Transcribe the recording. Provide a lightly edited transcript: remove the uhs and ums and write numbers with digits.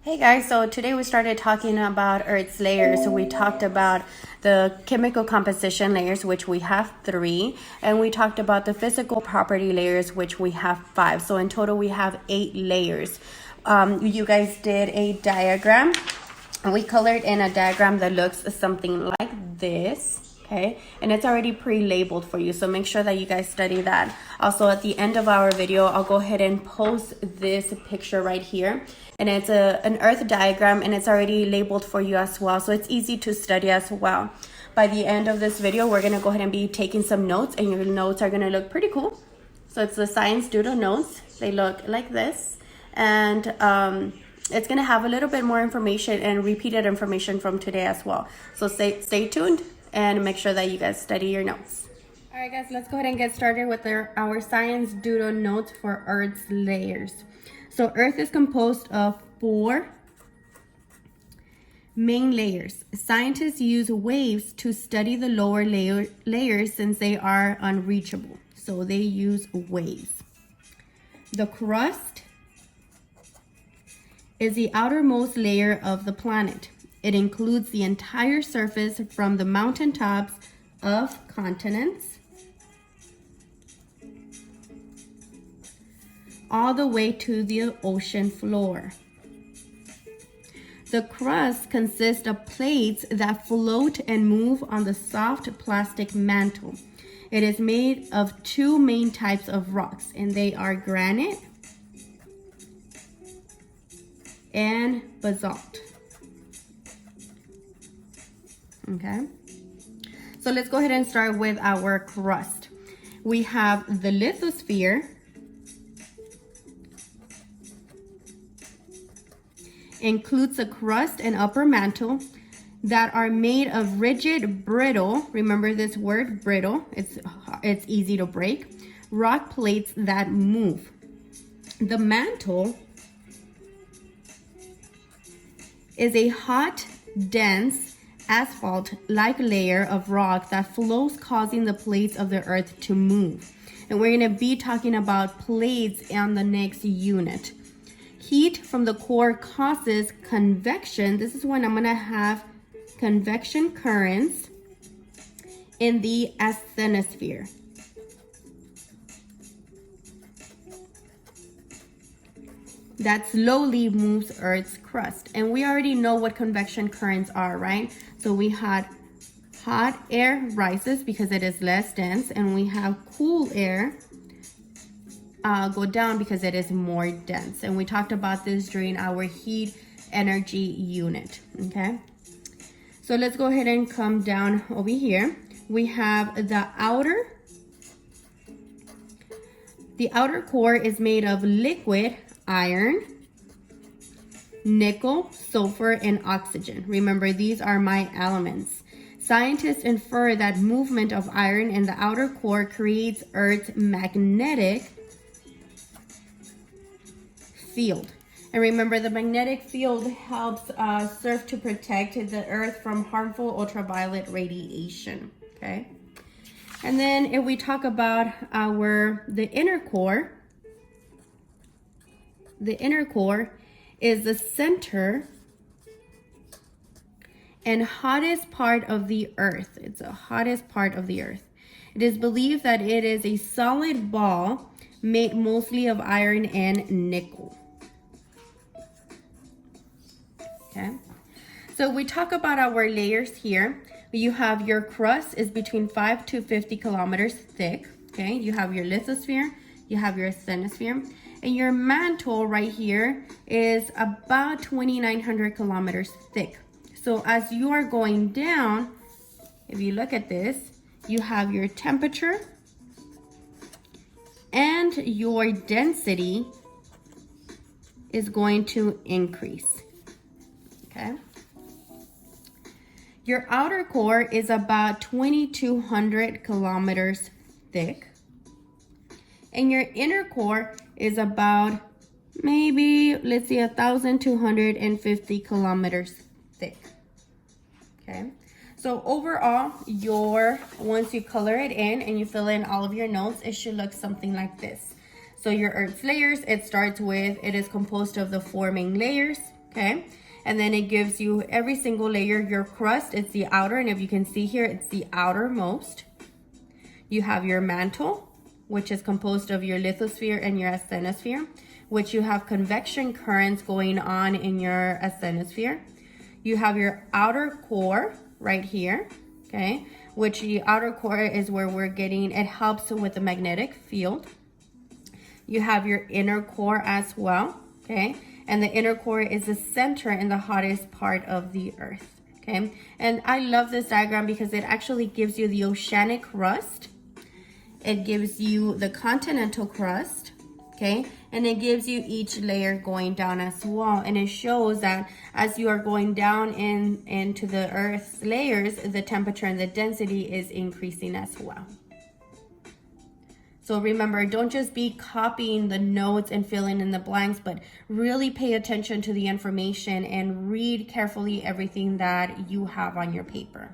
Hey guys, so today we started talking about Earth's layers. So we talked about the chemical composition layers, which we have 3, and we talked about the physical property layers, which we have 5. So in total, we have 8 layers. You guys did a diagram. We colored in a diagram that looks something like this. Okay, and it's already pre-labeled for you, so make sure that you guys study that. Also, at the end of our video, I'll go ahead and post this picture right here, and it's an earth diagram, and it's already labeled for you as well, so it's easy to study as well. By the end of this video, we're going to go ahead and be taking some notes, and your notes are going to look pretty cool. So it's the science doodle notes. They look like this, and it's going to have a little bit more information and repeated information from today as well. So stay tuned and make sure that you guys study your notes. All right, guys, let's go ahead and get started with our science doodle notes for Earth's layers. So Earth is composed of 4 main layers. Scientists use waves to study the lower layers since they are unreachable. So they use waves. The crust is the outermost layer of the planet. It includes the entire surface from the mountaintops of continents all the way to the ocean floor. The crust consists of plates that float and move on the soft plastic mantle. It is made of 2 main types of rocks, and they are granite and basalt. Okay, so let's go ahead and start with our crust. We have the lithosphere, includes the crust and upper mantle that are made of rigid, brittle, remember this word, brittle, it's easy to break, rock plates that move. The mantle is a hot, dense, asphalt-like layer of rock that flows, causing the plates of the earth to move. And we're going to be talking about plates on the next unit. Heat from the core causes convection. This is when I'm going to have convection currents in the asthenosphere. That slowly moves Earth's crust. And we already know what convection currents are, right? So we had hot air rises because it is less dense, and we have cool air go down because it is more dense. And we talked about this during our heat energy unit, okay? So let's go ahead and come down over here. We have the outer core is made of liquid iron, nickel, sulfur, and oxygen. Remember, these are my elements. Scientists infer that movement of iron in the outer core creates Earth's magnetic field. And remember, the magnetic field helps serve to protect the Earth from harmful ultraviolet radiation, okay? And then if we talk about the inner core, the inner core is the center and hottest part of the Earth. It's the hottest part of the Earth. It is believed that it is a solid ball made mostly of iron and nickel. Okay, so we talk about our layers here. You have your crust is between 5 to 50 kilometers thick. Okay, you have your lithosphere, you have your asthenosphere, and your mantle right here is about 2,900 kilometers thick. So as you are going down, if you look at this, you have your temperature and your density is going to increase, okay? Your outer core is about 2,200 kilometers thick. And your inner core is about maybe, let's see, 1,250 kilometers thick. Okay, so overall, once you color it in and you fill in all of your notes, it should look something like this. So your Earth's layers, it is composed of the 4 main layers. okay? And then it gives you every single layer. Your crust is the outer, and if you can see here, it's the outermost. You have your mantle, which is composed of your lithosphere and your asthenosphere, which you have convection currents going on in your asthenosphere. You have your outer core right here, okay? Which the outer core is where we're getting, it helps with the magnetic field. You have your inner core as well, okay? And the inner core is the center and the hottest part of the earth, okay? And I love this diagram because it actually gives you the oceanic crust. It gives you the continental crust, okay? And it gives you each layer going down as well. And it shows that as you are going down into the Earth's layers, the temperature and the density is increasing as well. So remember, don't just be copying the notes and filling in the blanks, but really pay attention to the information and read carefully everything that you have on your paper.